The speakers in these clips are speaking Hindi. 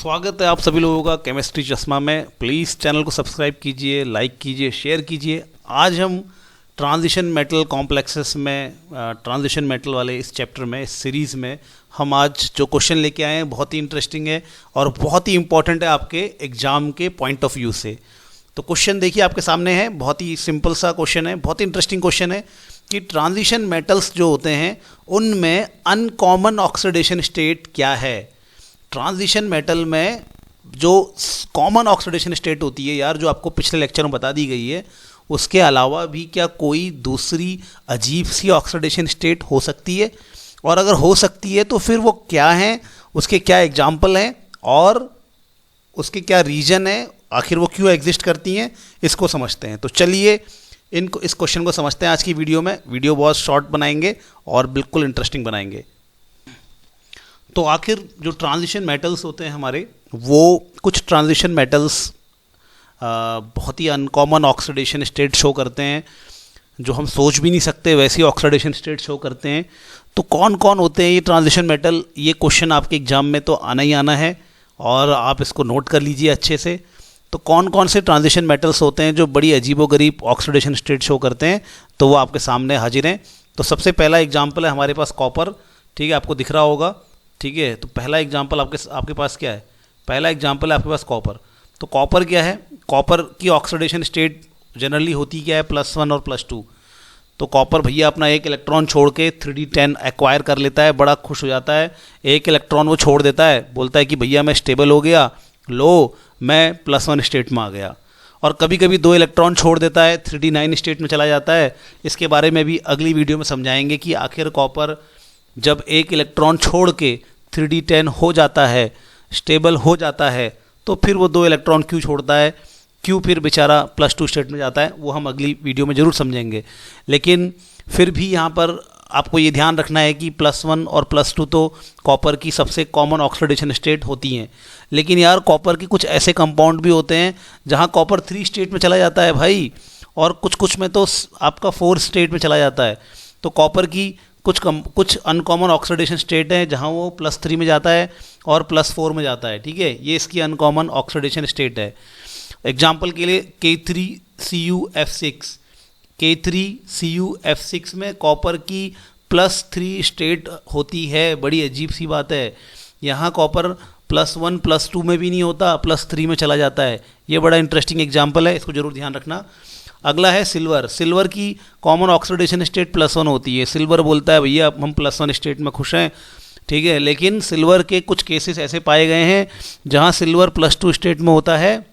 स्वागत है आप सभी लोगों का केमिस्ट्री चश्मा में। प्लीज़ चैनल को सब्सक्राइब कीजिए, लाइक कीजिए, शेयर कीजिए। आज हम ट्रांजिशन मेटल कॉम्प्लेक्सेस में ट्रांजिशन मेटल वाले इस चैप्टर में, इस सीरीज़ में हम आज जो क्वेश्चन लेके आए हैं बहुत ही इंटरेस्टिंग है और बहुत ही इंपॉर्टेंट है आपके एग्ज़ाम के पॉइंट ऑफ व्यू से। तो क्वेश्चन देखिए आपके सामने है, बहुत ही सिंपल सा क्वेश्चन है, बहुत ही इंटरेस्टिंग क्वेश्चन है कि ट्रांजिशन मेटल्स जो होते हैं उनमें अनकॉमन ऑक्सीडेशन स्टेट क्या है। ट्रांजिशन मेटल में जो कॉमन ऑक्सीडेशन स्टेट होती है यार, जो आपको पिछले लेक्चर में बता दी गई है, उसके अलावा भी क्या कोई दूसरी अजीब सी ऑक्सीडेशन स्टेट हो सकती है, और अगर हो सकती है तो फिर वो क्या है, उसके क्या एग्जाम्पल हैं और उसके क्या रीजन है, आखिर वो क्यों एग्जिस्ट करती हैं, इसको समझते हैं। तो चलिए इस क्वेश्चन को समझते हैं आज की वीडियो में। वीडियो बहुत शॉर्ट बनाएंगे और बिल्कुल इंटरेस्टिंग बनाएंगे। तो आखिर जो ट्रांजिशन मेटल्स होते हैं हमारे, वो कुछ ट्रांजिशन मेटल्स बहुत ही अनकॉमन ऑक्सीडेशन स्टेट शो करते हैं, जो हम सोच भी नहीं सकते वैसी ऑक्सीडेशन स्टेट शो करते हैं। तो कौन कौन होते हैं ये ट्रांजिशन मेटल, ये क्वेश्चन आपके एग्जाम में तो आना ही आना है और आप इसको नोट कर लीजिए अच्छे से। तो कौन कौन से ट्रांजिशन मेटल्स होते हैं जो बड़ी अजीबोगरीब ऑक्सीडेशन स्टेट शो करते हैं, तो वो आपके सामने हाजिर हैं। तो सबसे पहला एग्जाम्पल है हमारे पास कॉपर, ठीक है, आपको दिख रहा होगा, ठीक है। तो पहला एग्जाम्पल आपके पास क्या है, पहला एग्जाम्पल है आपके पास कॉपर। तो कॉपर क्या है, कॉपर की ऑक्सीडेशन स्टेट जनरली होती क्या है, +1 और +2। तो कॉपर भैया अपना एक इलेक्ट्रॉन छोड़ के 3d10 एक्वायर कर लेता है, बड़ा खुश हो जाता है। एक इलेक्ट्रॉन वो छोड़ देता है, बोलता है कि भैया मैं स्टेबल हो गया, लो मैं +1 स्टेट में आ गया। और कभी कभी 2 इलेक्ट्रॉन छोड़ देता है, 3d9 स्टेट में चला जाता है। इसके बारे में भी अगली वीडियो में समझाएंगे कि आखिर कॉपर जब एक इलेक्ट्रॉन छोड़ के 3d10 हो जाता है, स्टेबल हो जाता है, तो फिर वो 2 इलेक्ट्रॉन क्यों छोड़ता है, क्यों फिर बेचारा +2 स्टेट में जाता है, वो हम अगली वीडियो में ज़रूर समझेंगे। लेकिन फिर भी यहाँ पर आपको ये ध्यान रखना है कि +1 और +2 तो कॉपर की सबसे कॉमन ऑक्सीडेशन स्टेट होती हैं। लेकिन यार कॉपर की कुछ ऐसे कंपाउंड भी होते हैं जहाँ कॉपर 3 स्टेट में चला जाता है भाई, और कुछ में तो आपका 4 स्टेट में चला जाता है। तो कॉपर की कुछ अनकॉमन ऑक्सीडेशन स्टेट है जहाँ वो +3 में जाता है और +4 में जाता है, ठीक है। ये इसकी अनकॉमन ऑक्सीडेशन स्टेट है। एग्जाम्पल के लिए K3CuF6, K3CuF6 में कॉपर की +3 स्टेट होती है। बड़ी अजीब सी बात है, यहाँ कॉपर +1 +2 में भी नहीं होता, +3 में चला जाता है। ये बड़ा इंटरेस्टिंग एग्जाम्पल है, इसको ज़रूर ध्यान रखना। अगला है सिल्वर। सिल्वर की कॉमन ऑक्सीडेशन स्टेट +1 होती है। सिल्वर बोलता है भैया हम +1 स्टेट में खुश हैं, ठीक है। लेकिन सिल्वर के कुछ केसेस ऐसे पाए गए हैं जहाँ सिल्वर +2 स्टेट में होता है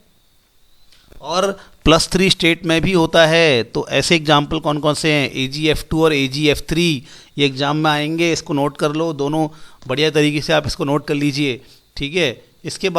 और +3 स्टेट में भी होता है। तो ऐसे एग्जाम्पल कौन कौन से हैं, AgF2 और AgF3, ये एग्जाम में आएंगे, इसको नोट कर लो, दोनों बढ़िया तरीके से आप इसको नोट कर लीजिए, ठीक है। इसके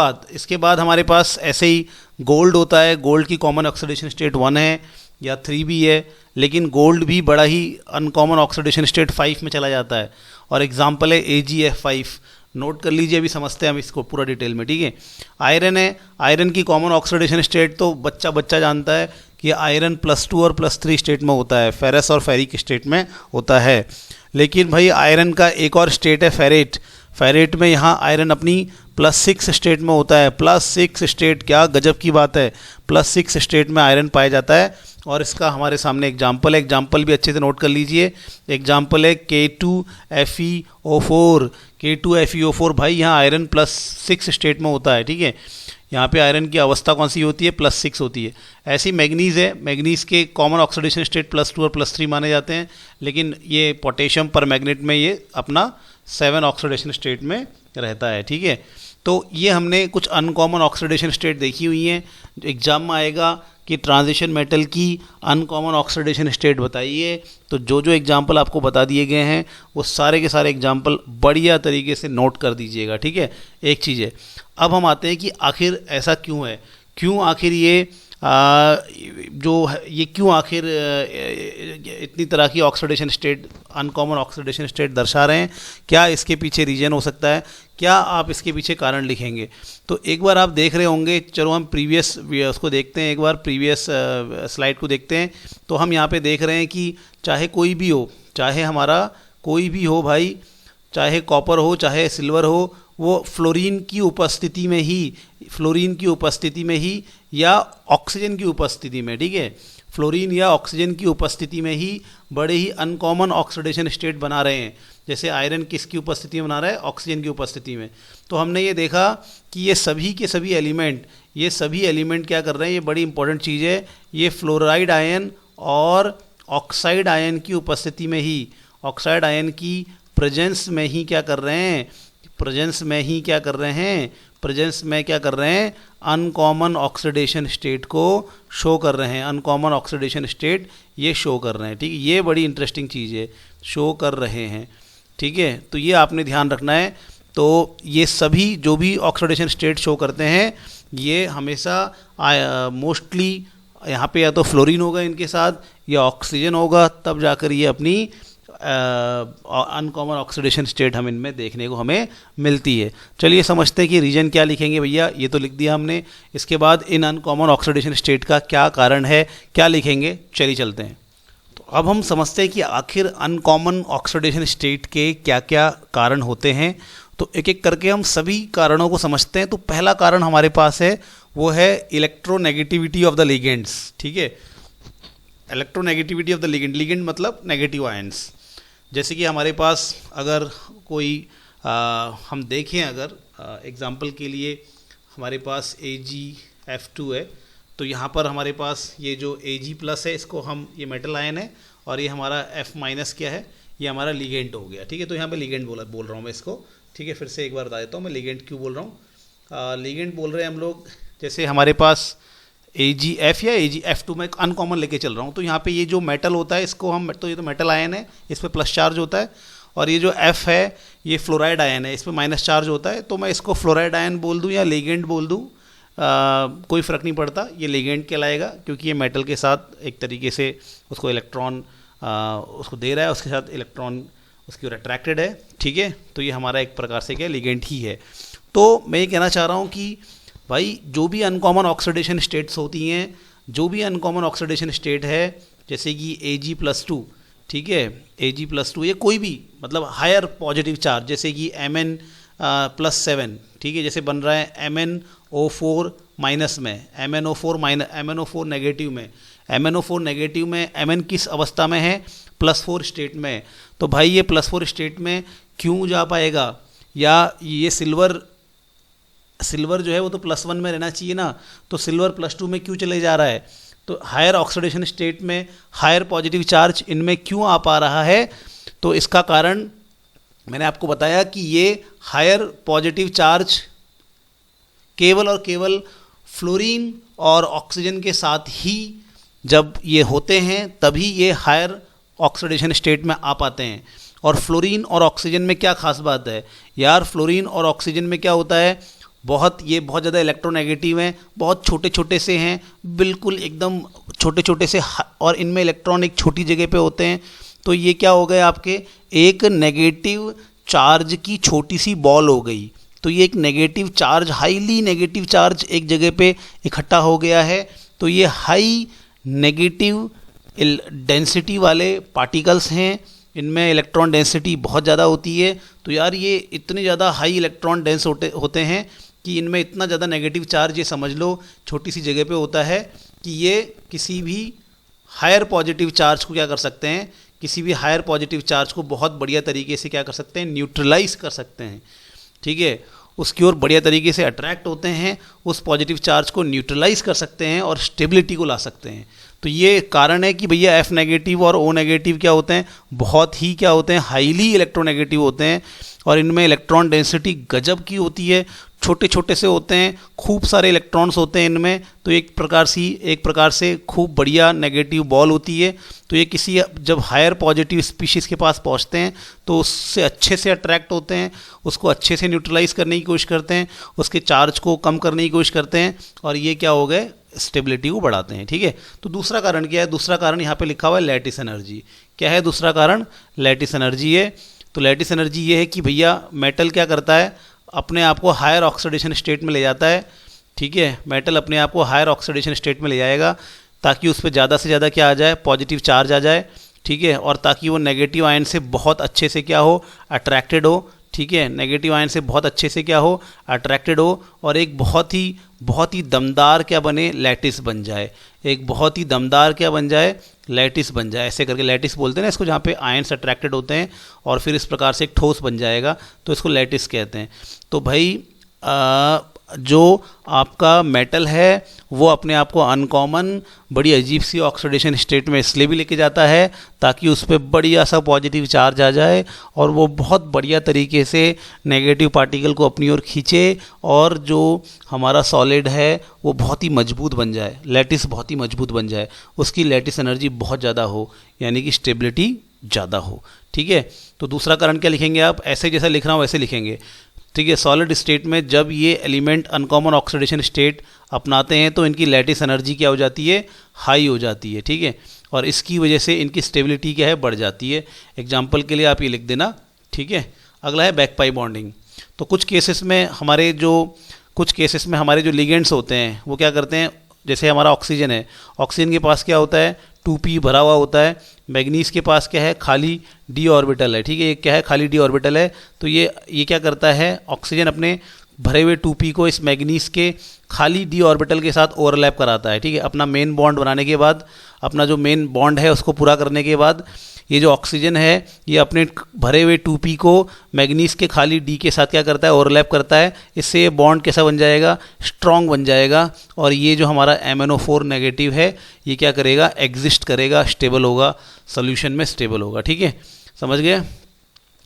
बाद हमारे पास ऐसे ही गोल्ड होता है। गोल्ड की कॉमन ऑक्सीडेशन स्टेट 1 है या 3 भी है, लेकिन गोल्ड भी बड़ा ही अनकॉमन ऑक्सीडेशन स्टेट 5 में चला जाता है, और एग्जाम्पल है AgF5। नोट कर लीजिए, अभी समझते हैं हम इसको पूरा डिटेल में, ठीक है। आयरन है, आयरन की कॉमन ऑक्सीडेशन स्टेट तो बच्चा जानता है कि आयरन +2 और +3 स्टेट में होता है, फेरस और फेरिक स्टेट में होता है। लेकिन भाई आयरन का एक और स्टेट है फेरेट। फेरेट में यहाँ आयरन अपनी +6 स्टेट में होता है। +6 स्टेट, क्या गजब की बात है, +6 स्टेट में आयरन पाया जाता है। और इसका हमारे सामने एग्जाम्पल है, एग्जाम्पल भी अच्छे से नोट कर लीजिए। एग्जाम्पल है K2FeO4। K2FeO4 भाई यहाँ आयरन +6 स्टेट में होता है, ठीक है। यहाँ पे आयरन की अवस्था कौन सी होती है, +6 होती है। ऐसी मैग्नीज़ है, मैग्नीज़ के कॉमन ऑक्सीडेशन स्टेट +2 और +3 माने जाते हैं, लेकिन ये पोटेशियम परमैंगनेट में ये अपना 7 ऑक्सीडेशन स्टेट में रहता है, ठीक है। तो ये हमने कुछ अनकॉमन ऑक्सीडेशन स्टेट देखी हुई हैं। एग्जाम में आएगा कि ट्रांजिशन मेटल की अनकॉमन ऑक्सीडेशन स्टेट बताइए, तो जो एग्जाम्पल आपको बता दिए गए हैं वो सारे के सारे एग्जाम्पल बढ़िया तरीके से नोट कर दीजिएगा, ठीक है। एक चीज़ है, अब हम आते हैं कि आखिर ऐसा क्यों है, क्यों आखिर ये क्यों आखिर इतनी तरह की oxidation state, uncommon oxidation state दर्शा रहे हैं, क्या इसके पीछे रीजन हो सकता है, क्या आप इसके पीछे कारण लिखेंगे। तो एक बार आप देख रहे होंगे, चलो हम प्रीवियस उसको देखते हैं, एक बार प्रीवियस स्लाइड को देखते हैं। तो हम यहाँ पे देख रहे हैं कि चाहे कोई भी हो, चाहे हमारा कोई भी हो भाई, चाहे कॉपर हो चाहे सिल्वर हो, वो फ्लोरीन की उपस्थिति में ही या ऑक्सीजन की उपस्थिति में, ठीक है, फ्लोरीन या ऑक्सीजन की उपस्थिति में ही बड़े ही अनकॉमन ऑक्सीडेशन स्टेट बना रहे हैं। जैसे आयरन किसकी उपस्थिति में बना रहा है? ऑक्सीजन की उपस्थिति में। तो हमने ये देखा कि ये सभी के सभी एलिमेंट क्या कर रहे हैं, ये बड़ी इंपॉर्टेंट चीज़ है, ये फ्लोराइड आयन और ऑक्साइड आयन की उपस्थिति में ही, ऑक्साइड आयन की प्रेजेंस में क्या कर रहे हैं, अनकॉमन ऑक्सीडेशन स्टेट को शो कर रहे हैं, अनकॉमन ऑक्सीडेशन स्टेट ये शो कर रहे हैं, ठीक है। ये बड़ी इंटरेस्टिंग चीज़ है, शो कर रहे हैं, ठीक है। तो ये आपने ध्यान रखना है। तो ये सभी जो भी ऑक्सीडेशन स्टेट शो करते हैं ये हमेशा मोस्टली यहाँ पे या तो फ्लोरीन होगा इनके साथ या ऑक्सीजन होगा, तब जाकर ये अपनी अनकॉमन ऑक्सीडेशन स्टेट हम इनमें देखने को हमें मिलती है। चलिए समझते हैं कि रीजन क्या लिखेंगे भैया, ये तो लिख दिया हमने। इसके बाद इन अनकॉमन ऑक्सीडेशन स्टेट का क्या कारण है, क्या लिखेंगे, चलिए चलते हैं। तो अब हम समझते हैं कि आखिर अनकॉमन ऑक्सीडेशन स्टेट के क्या क्या कारण होते हैं। तो एक एक करके हम सभी कारणों को समझते हैं। तो पहला कारण हमारे पास है वो है इलेक्ट्रोनेगेटिविटी ऑफ द लिगेंड्स, ठीक है। इलेक्ट्रोनेगेटिविटी ऑफ द लिगेंड मतलब नेगेटिव आयंस। जैसे कि हमारे पास अगर कोई हम देखें, अगर एग्जांपल के लिए हमारे पास AgF2 है, तो यहाँ पर हमारे पास ये जो Ag+ है, इसको हम, ये मेटल आयन है, और ये हमारा F- क्या है, ये हमारा लिगेंड हो गया, ठीक है। तो यहाँ पे लिगेंड बोल रहा हूँ मैं इसको, ठीक है। फिर से एक बार बता देता हूँ मैं लिगेंड क्यों बोल रहा हूँ। लिगेंड बोल रहे हैं हम लोग, जैसे हमारे पास AgF या AgF2 में अनकॉमन लेके चल रहा हूँ। तो यहाँ पे ये जो मेटल होता है इसको हम, तो ये तो मेटल आयन है, इस पर प्लस चार्ज होता है, और ये जो F है ये फ्लोराइड आयन है, इस पर माइनस चार्ज होता है। तो मैं इसको फ्लोराइड आयन बोल दूँ या लिगेंड बोल दूँ, कोई फ़र्क नहीं पड़ता, ये लिगेंड कहलाएगा, क्योंकि ये मेटल के साथ एक तरीके से उसको इलेक्ट्रॉन उसको दे रहा है, उसके साथ इलेक्ट्रॉन उसकी ओर अट्रैक्टेड है, ठीक है। तो ये हमारा एक प्रकार से क्या लिगेंड ही है। तो मैं ये कहना चाह रहा हूँ कि भाई जो भी अनकॉमन ऑक्सीडेशन स्टेट्स होती हैं, जो भी अनकॉमन ऑक्सीडेशन स्टेट है, जैसे कि Ag+2, ठीक है, Ag+2 ये कोई भी मतलब हायर पॉजिटिव चार्ज, जैसे कि Mn+7, ठीक है, जैसे बन रहा है MnO4- में, MnO4 नेगेटिव में, MnO4 नेगेटिव में, Mn किस अवस्था में है, +4 स्टेट में। तो भाई ये +4 स्टेट में क्यों जा पाएगा, या ये सिल्वर जो है वो तो +1 में रहना चाहिए ना, तो सिल्वर +2 में क्यों चले जा रहा है। तो हायर ऑक्सीडेशन स्टेट में हायर पॉजिटिव चार्ज इनमें क्यों आ पा रहा है, तो इसका कारण मैंने आपको बताया कि ये हायर पॉजिटिव चार्ज केवल और केवल फ्लोरीन और ऑक्सीजन के साथ ही जब ये होते हैं तभी ये हायर ऑक्सीडेशन स्टेट में आ पाते हैं। और फ्लोरीन और ऑक्सीजन में क्या खास बात है यार, फ्लोरीन और ऑक्सीजन में क्या होता है, ये बहुत ज़्यादा इलेक्ट्रोनेगेटिव हैं, बहुत छोटे छोटे से हैं, बिल्कुल एकदम छोटे छोटे से, और इनमें इलेक्ट्रॉन एक छोटी जगह पे होते हैं। तो ये क्या हो गए आपके, एक नेगेटिव चार्ज की छोटी सी बॉल हो गई। तो ये एक negative charge, highly negative charge एक जगह पे इकट्ठा हो गया है। तो ये हाई नेगेटिव डेंसिटी वाले पार्टिकल्स हैं, इनमें इलेक्ट्रॉन डेंसिटी बहुत ज़्यादा होती है। तो यार ये इतने ज़्यादा हाई इलेक्ट्रॉन डेंस होते हैं कि इनमें इतना ज़्यादा नेगेटिव चार्ज, ये समझ लो छोटी सी जगह पे होता है, कि ये किसी भी हायर पॉजिटिव चार्ज को क्या कर सकते हैं, किसी भी हायर पॉजिटिव चार्ज को बहुत बढ़िया तरीके से क्या कर सकते हैं, न्यूट्रलाइज कर सकते हैं, ठीक है। उसकी ओर बढ़िया तरीके से अट्रैक्ट होते हैं, उस पॉजिटिव चार्ज को न्यूट्रलाइज कर सकते हैं और स्टेबिलिटी को ला सकते हैं। तो ये कारण है कि भैया F नेगेटिव और O नेगेटिव क्या होते हैं, बहुत ही क्या होते हैं, हाईली इलेक्ट्रोनेगेटिव होते हैं, और इनमें इलेक्ट्रॉन डेंसिटी गजब की होती है, छोटे छोटे से होते हैं, खूब सारे इलेक्ट्रॉन्स होते हैं इनमें। तो एक प्रकार से खूब बढ़िया नेगेटिव बॉल होती है। तो ये किसी जब हायर पॉजिटिव स्पीशीज़ के पास पहुंचते हैं तो उससे अच्छे से अट्रैक्ट होते हैं, उसको अच्छे से न्यूट्रलाइज करने की कोशिश करते हैं, उसके चार्ज को कम करने की कोशिश करते हैं, और ये क्या हो गए, स्टेबिलिटी को बढ़ाते हैं, ठीक है। तो दूसरा कारण क्या है, दूसरा कारण यहाँ पे लिखा हुआ है लैटिस एनर्जी। क्या है दूसरा कारण, लैटिस एनर्जी है। तो लैटिस एनर्जी ये है कि भैया मेटल क्या करता है, अपने आप को हायर ऑक्सीडेशन स्टेट में ले जाता है, ठीक है। मेटल अपने आप को हायर ऑक्सीडेशन स्टेट में ले जाएगा ताकि उस पर ज़्यादा से ज़्यादा क्या आ जाए, पॉजिटिव चार्ज आ जाए, ठीक है, और ताकि वो नेगेटिव आयन से बहुत अच्छे से क्या हो, अट्रैक्टेड हो, ठीक है, नेगेटिव आयन से बहुत अच्छे से क्या हो, अट्रैक्टेड हो, और एक बहुत ही दमदार क्या बने, लैटिस बन जाए। एक बहुत ही दमदार क्या बन जाए, लैटिस बन जाए। ऐसे करके लैटिस बोलते हैं ना इसको, जहाँ पे आयन्स अट्रैक्टेड होते हैं और फिर इस प्रकार से एक ठोस बन जाएगा, तो इसको लैटिस कहते हैं। तो भाई जो आपका मेटल है वो अपने आप को अनकॉमन, बड़ी अजीब सी ऑक्सीडेशन स्टेट में इसलिए भी लेके जाता है ताकि उस पर बढ़िया सा पॉजिटिव चार्ज आ जाए और वो बहुत बढ़िया तरीके से नेगेटिव पार्टिकल को अपनी ओर खींचे, और जो हमारा सॉलिड है वो बहुत ही मजबूत बन जाए, लैटिस बहुत ही मजबूत बन जाए, उसकी लैटिस एनर्जी बहुत ज़्यादा हो, यानी कि स्टेबिलिटी ज़्यादा हो। ठीक है, तो दूसरा कारण क्या लिखेंगे आप, ऐसे जैसा लिख रहा हूँ वैसे लिखेंगे। ठीक है, सॉलिड स्टेट में जब ये एलिमेंट अनकॉमन ऑक्सीडेशन स्टेट अपनाते हैं तो इनकी लैटिस एनर्जी क्या हो जाती है, हाई हो जाती है। ठीक है, और इसकी वजह से इनकी स्टेबिलिटी क्या है, बढ़ जाती है। एग्जांपल के लिए आप ये लिख देना। ठीक है, अगला है बैक पाई बॉन्डिंग। तो कुछ केसेस में हमारे जो लिगेंड्स होते हैं वो क्या करते हैं, जैसे हमारा ऑक्सीजन है, ऑक्सीजन के पास क्या होता है, 2p भरा हुआ होता है, मैग्नीज के पास क्या है, खाली d ऑर्बिटल है। ठीक है, ये क्या है, खाली d ऑर्बिटल है। तो ये क्या करता है, ऑक्सीजन अपने भरे हुए 2p को इस मैग्नीज के खाली d ऑर्बिटल के साथ ओवरलैप कराता है। ठीक है, अपना मेन बॉन्ड बनाने के बाद, अपना जो मेन बॉन्ड है उसको पूरा करने के बाद, ये जो ऑक्सीजन है ये अपने भरे हुए 2p को मैग्नीज के खाली d के साथ क्या करता है, ओवरलैप करता है। इससे ये बॉन्ड कैसा बन जाएगा, स्ट्रॉन्ग बन जाएगा, और ये जो हमारा MnO4 नेगेटिव है ये क्या करेगा, एग्जिस्ट करेगा, स्टेबल होगा, सोल्यूशन में स्टेबल होगा। ठीक है, समझ गए।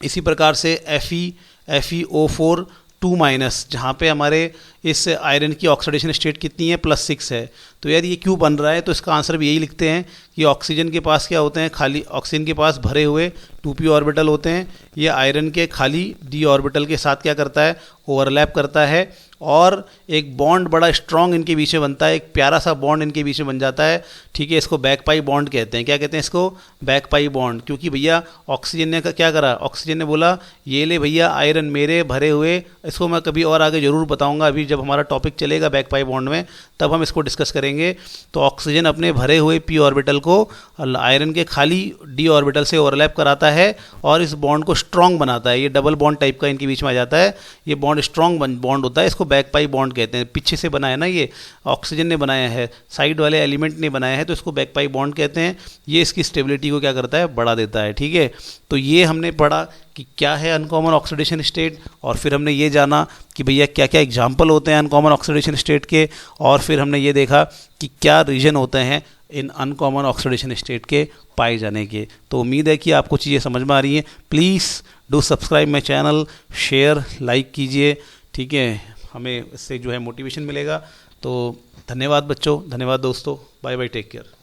इसी प्रकार से FeO4 2-, जहाँ पे हमारे इस आयरन की ऑक्सीडेशन स्टेट कितनी है, +6 है। तो यार ये क्यों बन रहा है, तो इसका आंसर भी यही लिखते हैं कि ऑक्सीजन के पास क्या होते हैं, खाली ऑक्सीजन के पास भरे हुए 2p ऑर्बिटल होते हैं, ये आयरन के खाली d ऑर्बिटल के साथ क्या करता है, ओवरलैप करता है, और एक बॉन्ड बड़ा स्ट्रॉन्ग इनके बीच में बनता है, एक प्यारा सा बॉन्ड इनके बीच में बन जाता है। ठीक है, इसको बैक पाई बॉन्ड कहते हैं। क्या कहते हैं इसको, बैक पाई बॉन्ड, क्योंकि भैया ऑक्सीजन ने क्या करा, ऑक्सीजन ने बोला ये ले भैया आयरन मेरे भरे हुए, इसको मैं कभी और आगे ज़रूर बताऊंगा, अभी जब हमारा टॉपिक चलेगा बैक पाई बॉन्ड में तब हम इसको डिस्कस करेंगे। तो ऑक्सीजन अपने भरे हुए p ऑर्बिटल को आयरन के खाली d ऑर्बिटल से ओवरलैप कराता है और इस बॉन्ड को स्ट्रॉन्ग बनाता है। ये डबल बॉन्ड टाइप का इनके बीच में आ जाता है, ये बॉन्ड स्ट्रॉन्ग बॉन्ड होता है, इसको बैक पाई बॉन्ड कहते हैं। पीछे से बनाया ना, ये ऑक्सीजन ने बनाया है, साइड वाले एलिमेंट ने बनाया है, तो इसको बैक पाई बॉन्ड कहते हैं। ये इसकी स्टेबिलिटी को क्या करता है, बढ़ा देता है। ठीक है, तो ये हमने पढ़ा कि क्या है अनकॉमन ऑक्सीडेशन स्टेट, और फिर हमने ये जाना कि भैया क्या क्या एग्जाम्पल होते हैं अनकॉमन ऑक्सीडेशन स्टेट के, और फिर हमने ये देखा कि क्या रीजन होते हैं इन अनकॉमन ऑक्सीडेशन स्टेट के पाए जाने के। तो उम्मीद है कि आपको चीज़ें समझ में आ रही हैं। Please do subscribe my channel, share, like कीजिए। ठीक है, हमें इससे जो है मोटिवेशन मिलेगा। तो धन्यवाद बच्चों, धन्यवाद दोस्तों, बाय बाय, टेक केयर।